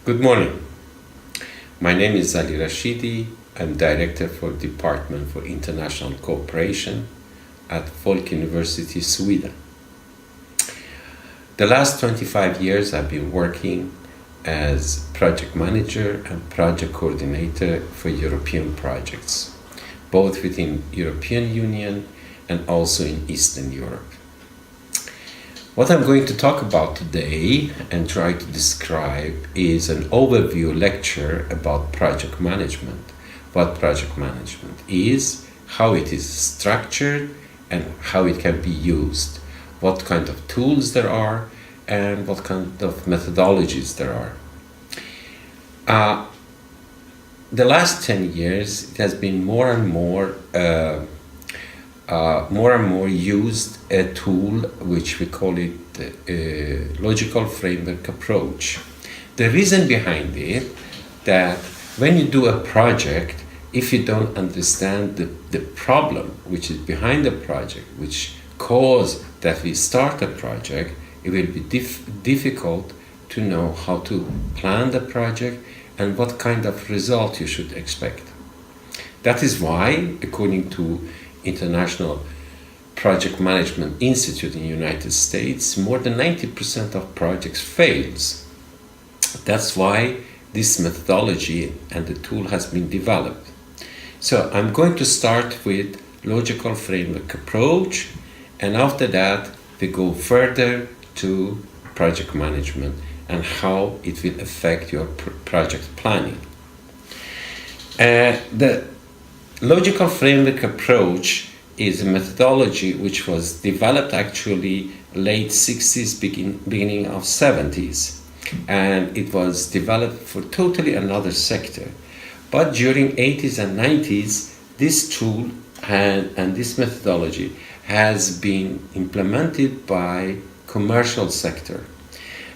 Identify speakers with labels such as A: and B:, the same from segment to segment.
A: Good morning. My name is Ali Rashidi. I'm Director for Department for International Cooperation at Folk University, Sweden. The last 25 years I've been working as project manager and project coordinator for European projects, both within European Union and also in Eastern Europe. What I'm going to talk about today and try to describe is an overview lecture about project management, what project management is, how it is structured, and how it can be used, what kind of tools there are, and what kind of methodologies there are. The last 10 years, it has been more and more used a tool which we call it logical framework approach. The reason behind it that when you do a project, if you don't understand the problem which is behind the project, which caused that we start a project, it will be difficult to know how to plan the project and what kind of result you should expect. That is why, according to International Project Management Institute in the United States, more than 90% of projects fails. That's why this methodology and the tool has been developed. So I'm going to start with logical framework approach, and after that we go further to project management and how it will affect your project planning. The logical framework approach is a methodology which was developed actually late 60s, beginning of 70s. And it was developed for totally another sector. But during 80s and 90s, this tool and this methodology has been implemented by commercial sector.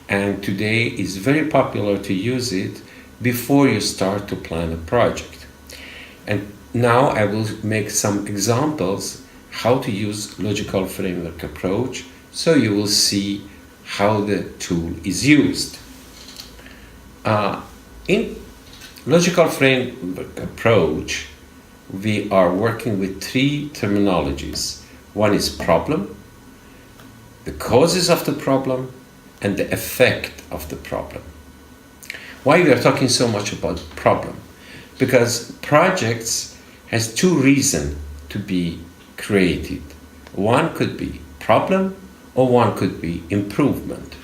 A: And today is very popular to use it before you start to plan a project. And now I will make some examples how to use logical framework approach so you will see how the tool is used. In logical framework approach, we are working with three terminologies. One is problem, the causes of the problem, and the effect of the problem. Why we are talking so much about problem? Because projects has two reasons to be created. One could be problem or one could be improvement.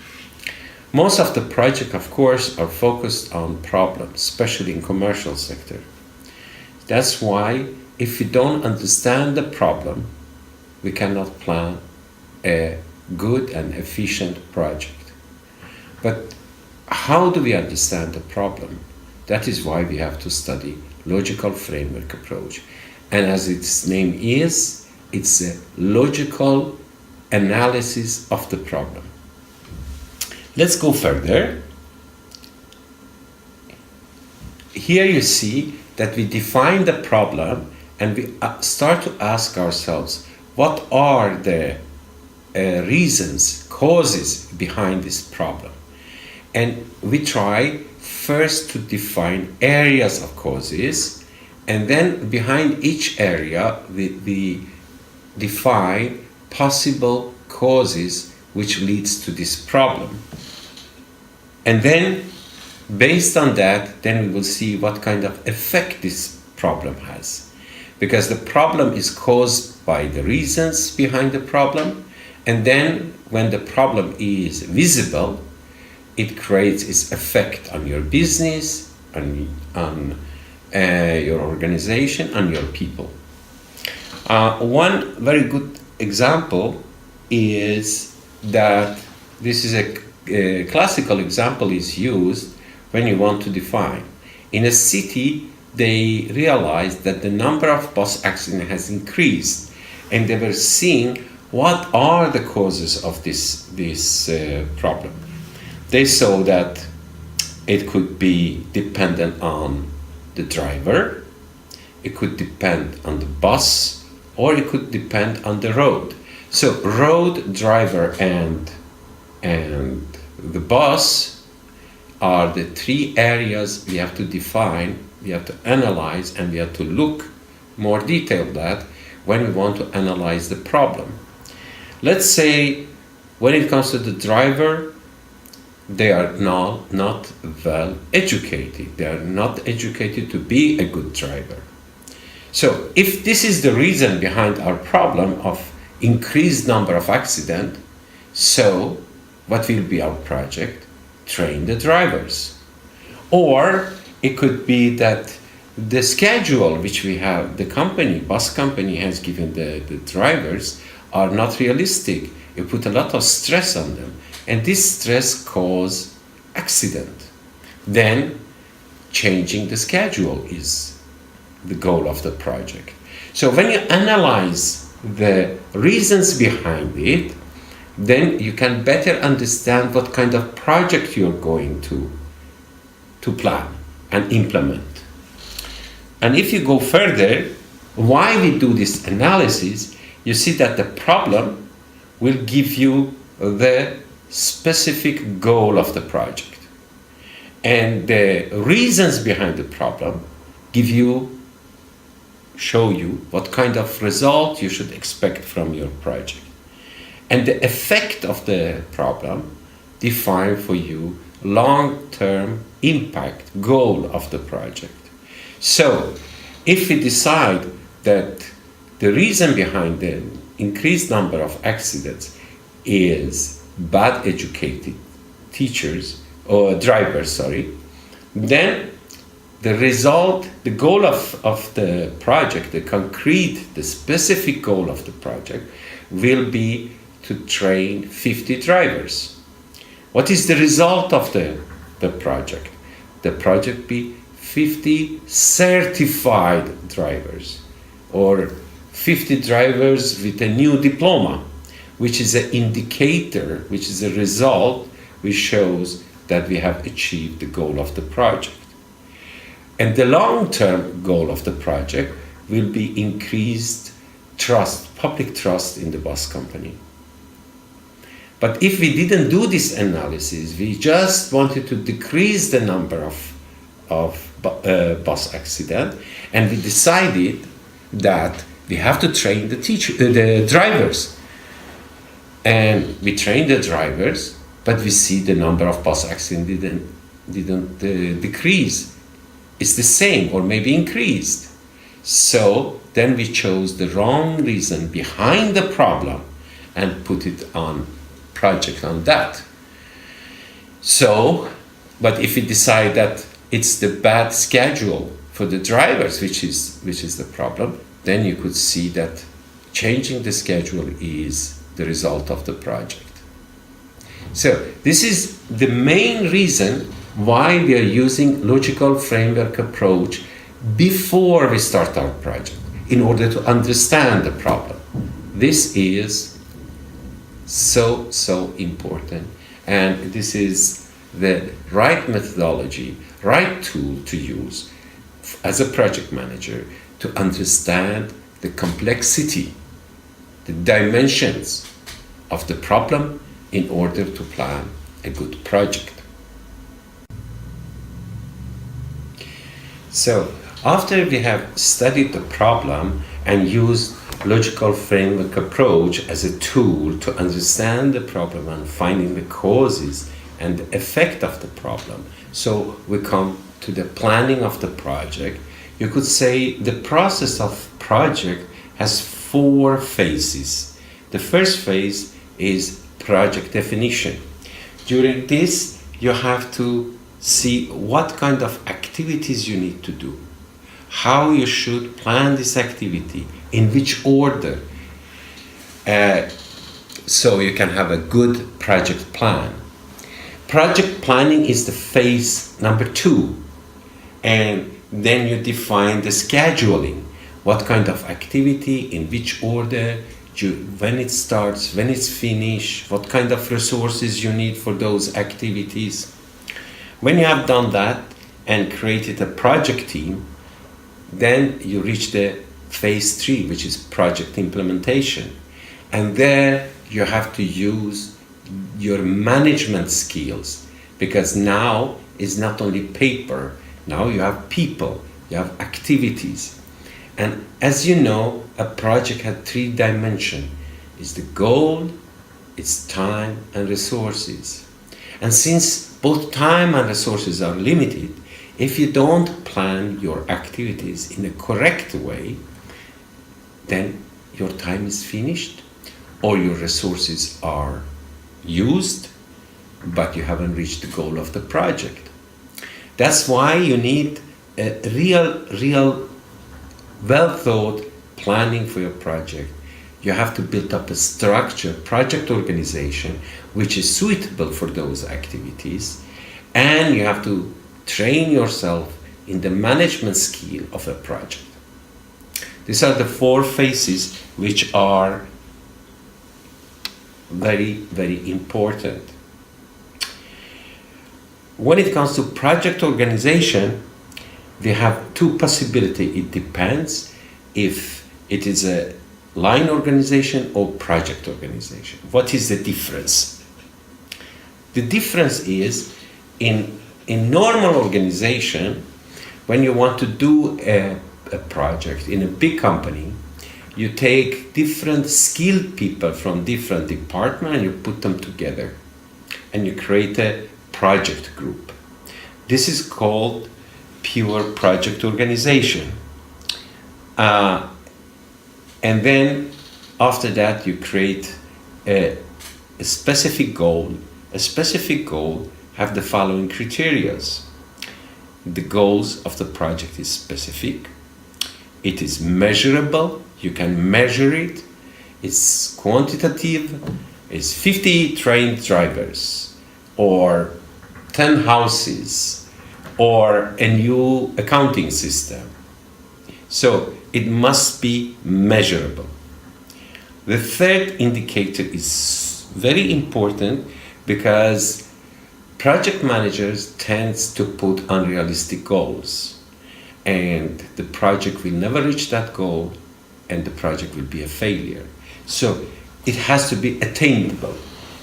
A: Most of the projects, of course, are focused on problems, especially in commercial sector. That's why if you don't understand the problem, we cannot plan a good and efficient project. But how do we understand the problem? That is why we have to study logical framework approach. And as its name is, it's a logical analysis of the problem. Let's go further. Here you see that we define the problem and we start to ask ourselves, what are the reasons, causes behind this problem? And we try first to define areas of causes, and then behind each area we define possible causes which leads to this problem. And then based on that, then we will see what kind of effect this problem has. Because the problem is caused by the reasons behind the problem, and then when the problem is visible, it creates its effect on your business, on your organization, on your people. One very good example is that this is a classical example is used when you want to define. In a city, they realized that the number of bus accidents has increased, and they were seeing what are the causes of this problem. They saw that it could be dependent on the driver, it could depend on the bus, or it could depend on the road. So road, driver, and the bus are the three areas we have to define, we have to analyze, and we have to look more detailed at when we want to analyze the problem. Let's say when it comes to the driver, they are not well educated. They are not educated to be a good driver. So if this is the reason behind our problem of increased number of accidents, so what will be our project? Train the drivers. Or it could be that the schedule which we have, the company, bus company has given the drivers are not realistic. You put a lot of stress on them, and this stress cause accident. Then changing the schedule is the goal of the project. So when you analyze the reasons behind it, then you can better understand what kind of project you're going to plan and implement. And if you go further, why we do this analysis, you see that the problem will give you the specific goal of the project. And the reasons behind the problem show you what kind of result you should expect from your project. And the effect of the problem define for you long-term impact goal of the project. So if we decide that the reason behind the increased number of accidents is bad educated teachers or drivers, then the result, the goal of the project, the specific goal of the project will be to train 50 drivers. What is the result of the project? The project be 50 certified drivers or 50 drivers with a new diploma, which is an indicator, which is a result which shows that we have achieved the goal of the project. And the long-term goal of the project will be increased trust, public trust in the bus company. But if we didn't do this analysis, we just wanted to decrease the number of bus accidents, and we decided that we have to train the drivers. And we train the drivers, but we see the number of bus accidents didn't decrease. It's the same or maybe increased. So then we chose the wrong reason behind the problem and put it on project on that. So, but if we decide that it's the bad schedule for the drivers which is the problem, then you could see that changing the schedule is the result of the project. So this is the main reason why we are using logical framework approach before we start our project, in order to understand the problem. This is so important, and this is the right methodology, right tool to use as a project manager to understand the complexity, the dimensions of the problem in order to plan a good project. So after we have studied the problem and used logical framework approach as a tool to understand the problem and finding the causes and the effect of the problem, so we come to the planning of the project. You could say the process of project has 4 phases. The first phase is project definition. During this, you have to see what kind of activities you need to do, how you should plan this activity, in which order, so you can have a good project plan. Project planning is the phase number 2, and then you define the scheduling, what kind of activity, in which order, when it starts, when it's finished, what kind of resources you need for those activities. When you have done that and created a project team, then you reach the phase 3, which is project implementation. And there you have to use your management skills, because now is not only paper. Now you have people, you have activities. And as you know, a project has 3 dimensions. It's the goal, it's time and resources. And since both time and resources are limited, if you don't plan your activities in a correct way, then your time is finished or your resources are used, but you haven't reached the goal of the project. That's why you need a real well thought planning for your project. You have to build up a structure, project organization, which is suitable for those activities, and you have to train yourself in the management skill of a project. These are the 4 phases which are very important. When it comes to project organization, we have 2 possibilities. It depends if it is a line organization or project organization. What is the difference? The difference is in normal organization, when you want to do a project in a big company, you take different skilled people from different departments and you put them together and you create a project group. This is called pure project organization. And then after that you create a specific goal. A specific goal have the following criteria. The goals of the project is specific. It is measurable. You can measure it. It's quantitative. It's 50 trained drivers or 10 houses or a new accounting system. So it must be measurable. The third indicator is very important because project managers tend to put unrealistic goals, and the project will never reach that goal and the project will be a failure. So it has to be attainable.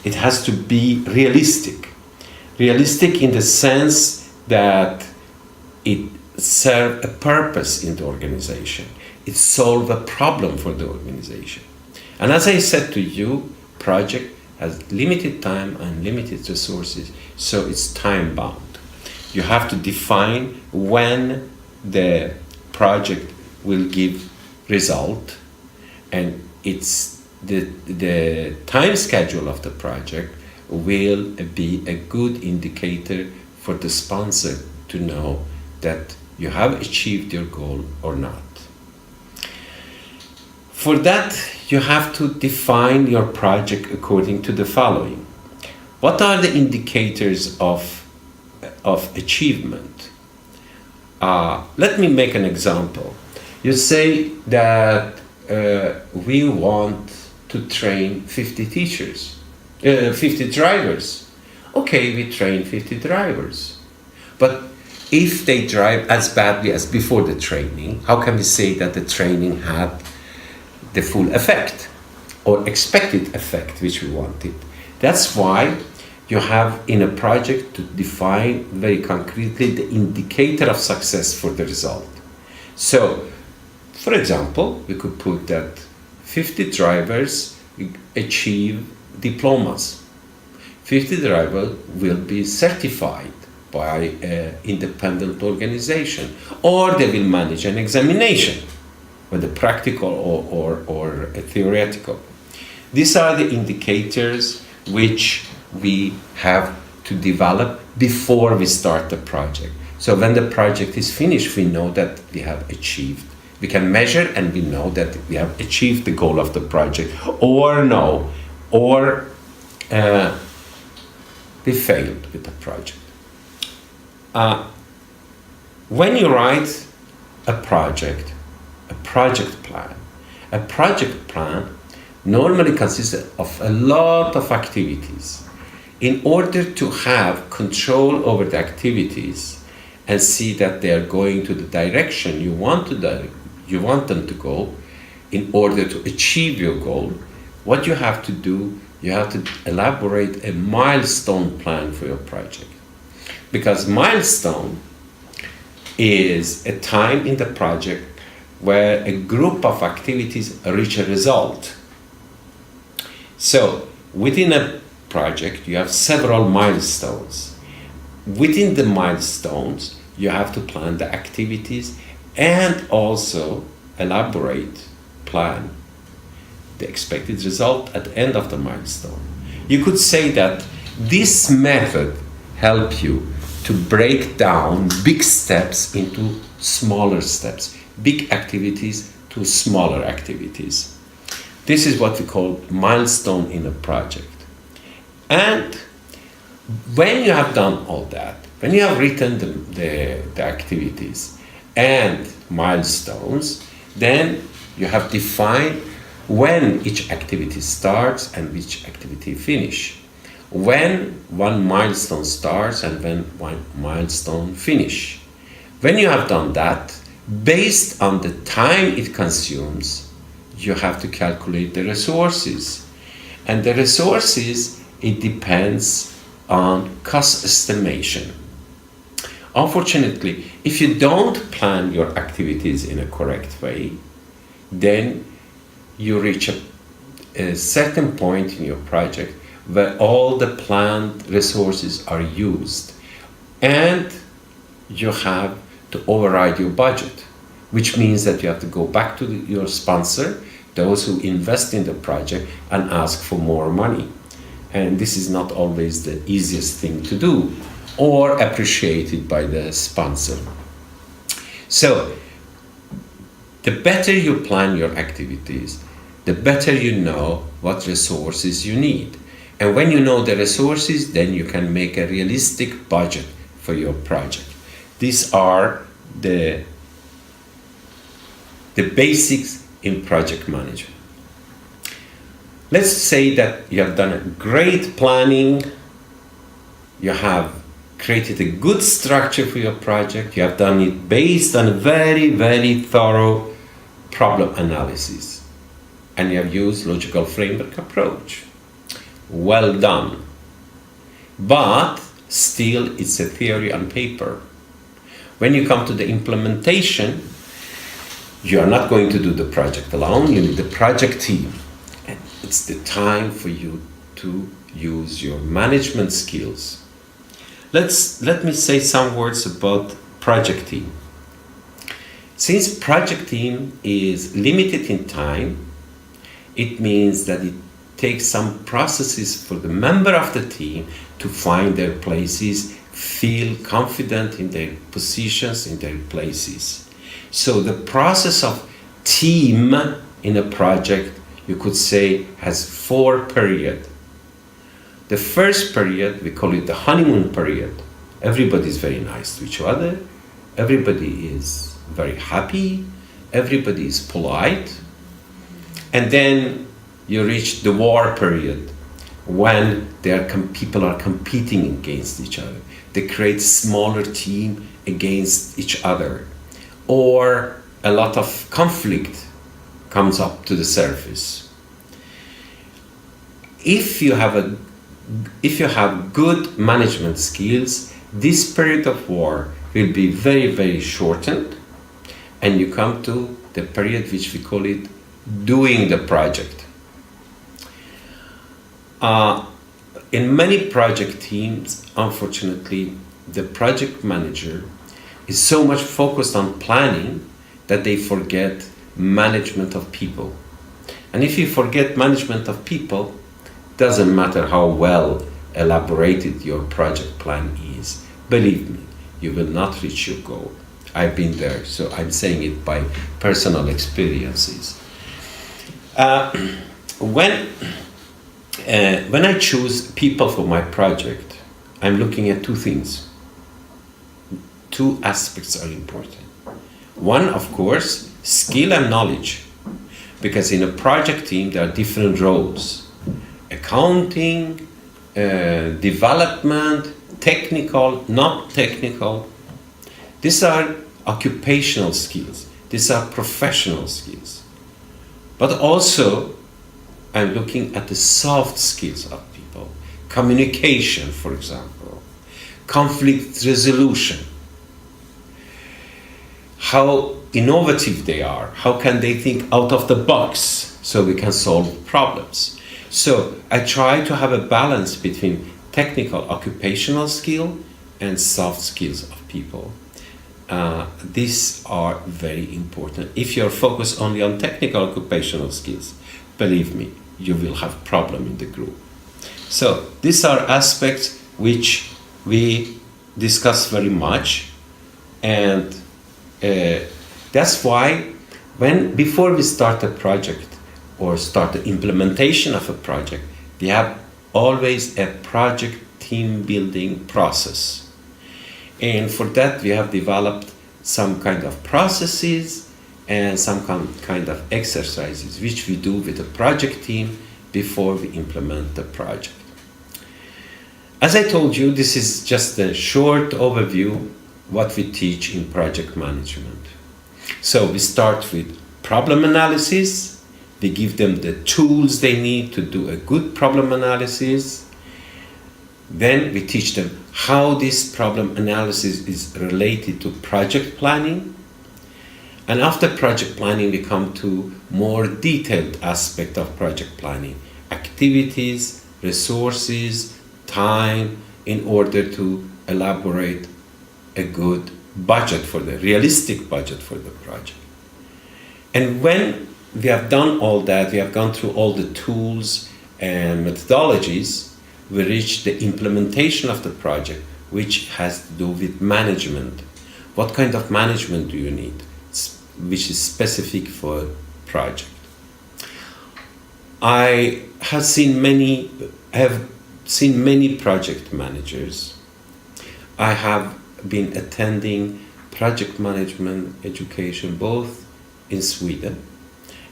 A: It has to be realistic. Realistic in the sense that it serves a purpose in the organization. It solves a problem for the organization. And as I said to you, project has limited time and limited resources, so it's time bound. You have to define when the project will give result, and it's the time schedule of the project will be a good indicator for the sponsor to know that you have achieved your goal or not. For that, you have to define your project according to the following. What are the indicators of achievement? Let me make an example. You say that we want to train 50 teachers, 50 drivers. Okay, we train 50 drivers. But if they drive as badly as before the training, how can we say that the training had the full effect or expected effect which we wanted? That's why you have in a project to define very concretely the indicator of success for the result. So, for example, we could put that 50 drivers achieve diplomas. 50 drivers will be certified by an independent organization, or they will manage an examination, whether practical or a theoretical. These are the indicators which we have to develop before we start the project. So when the project is finished, we know that we have achieved. We can measure and we know that we have achieved the goal of the project, or no, or we failed with the project. When you write a project plan normally consists of a lot of activities. In order to have control over the activities and see that they are going to the direction you want them to go, in order to achieve your goal, what you have to do, you have to elaborate a milestone plan for your project. because milestone is a time in the project where a group of activities reach a result. So within a project you have several milestones. Within the milestones you have to plan the activities and also elaborate, plan the expected result at the end of the milestone. You could say that this method helps you to break down big steps into smaller steps, big activities to smaller activities. This is what we call milestone in a project. And when you have done all that, when you have written the activities and milestones, then you have defined when each activity starts and which activity finish, when one milestone starts and when one milestone finish. When you have done that, based on the time it consumes, you have to calculate the resources. And the resources, it depends on cost estimation. Unfortunately, if you don't plan your activities in a correct way, then you reach a certain point in your project where all the planned resources are used and you have to override your budget, which means that you have to go back to your sponsor, those who invest in the project, and ask for more money. And this is not always the easiest thing to do or appreciated by the sponsor. So the better you plan your activities, the better you know what resources you need. And when you know the resources, then you can make a realistic budget for your project. These are the basics in project management. Let's say that you have done a great planning, you have created a good structure for your project, you have done it based on a very, very thorough problem analysis, and you have used logical framework approach. Well done. But still it's a theory on paper. When you come to the implementation, you are not going to do the project alone, you need the project team. And it's the time for you to use your management skills. Let me say some words about project team. Since project team is limited in time, it means that it takes some processes for the member of the team to find their places, feel confident in their positions, in their places. So the process of team in a project, you could say, has 4 periods. The first period, we call it the honeymoon period. Everybody is very nice to each other. Everybody is very happy. Everybody is polite. And then you reach the war period, when people are competing against each other. They create smaller team against each other, or a lot of conflict comes up to the surface. If you have good management skills, this period of war will be very, very shortened, and you come to the period which we call it doing the project. In many project teams, unfortunately, the project manager is so much focused on planning that they forget management of people. And if you forget management of people, doesn't matter how well elaborated your project plan is. Believe me, you will not reach your goal. I've been there, so I'm saying it by personal experiences. When I choose people for my project, I'm looking at 2 things. 2 aspects are important. One, of course, skill and knowledge, because in a project team there are different roles: accounting, development, technical, not technical. These are occupational skills. These are professional skills. But also, I'm looking at the soft skills of people. Communication, for example. conflict resolution, how innovative they are, how can they think out of the box so we can solve problems. So I try to have a balance between technical occupational skill and soft skills of people. These are very important. If you're focused only on technical occupational skills, believe me, you will have problem in the group. So these are aspects which we discuss very much, and that's why before we start a project or start the implementation of a project, we have always a project team building process. And for that we have developed some kind of processes and some kind of exercises which we do with the project team before we implement the project. As I told you, this is just a short overview what we teach in project management. So we start with problem analysis. We give them the tools they need to do a good problem analysis. Then we teach them how this problem analysis is related to project planning. And after project planning, we come to more detailed aspect of project planning: activities, resources, time, in order to elaborate a good budget realistic budget for the project. And when we have done all that, we have gone through all the tools and methodologies, we reach the implementation of the project, which has to do with management. What kind of management do you need, which is specific for project? I have seen many project managers. I have been attending project management education both in Sweden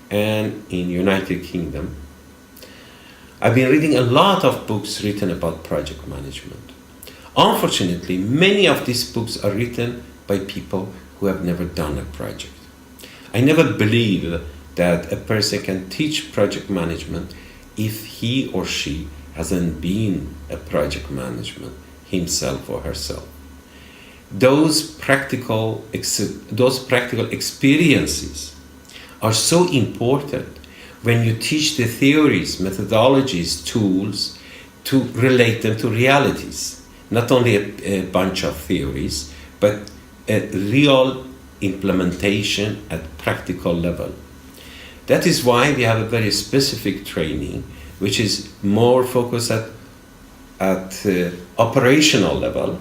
A: and in United Kingdom. I've been reading a lot of books written about project management. Unfortunately, many of these books are written by people who have never done a project. I never believe that a person can teach project management if he or she hasn't been a project management himself or herself. Those practical experiences are so important when you teach the theories, methodologies, tools to relate them to realities. Not only a bunch of theories, but a real implementation at practical level. That is why we have a very specific training, which is more focused at operational level.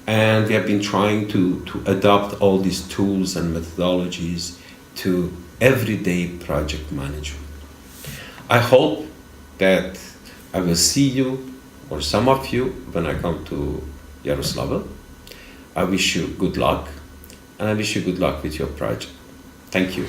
A: And we have been trying to adopt all these tools and methodologies to everyday project management. I hope that I will see you, or some of you, when I come to Yaroslavl. I wish you good luck, and I wish you good luck with your project. Thank you.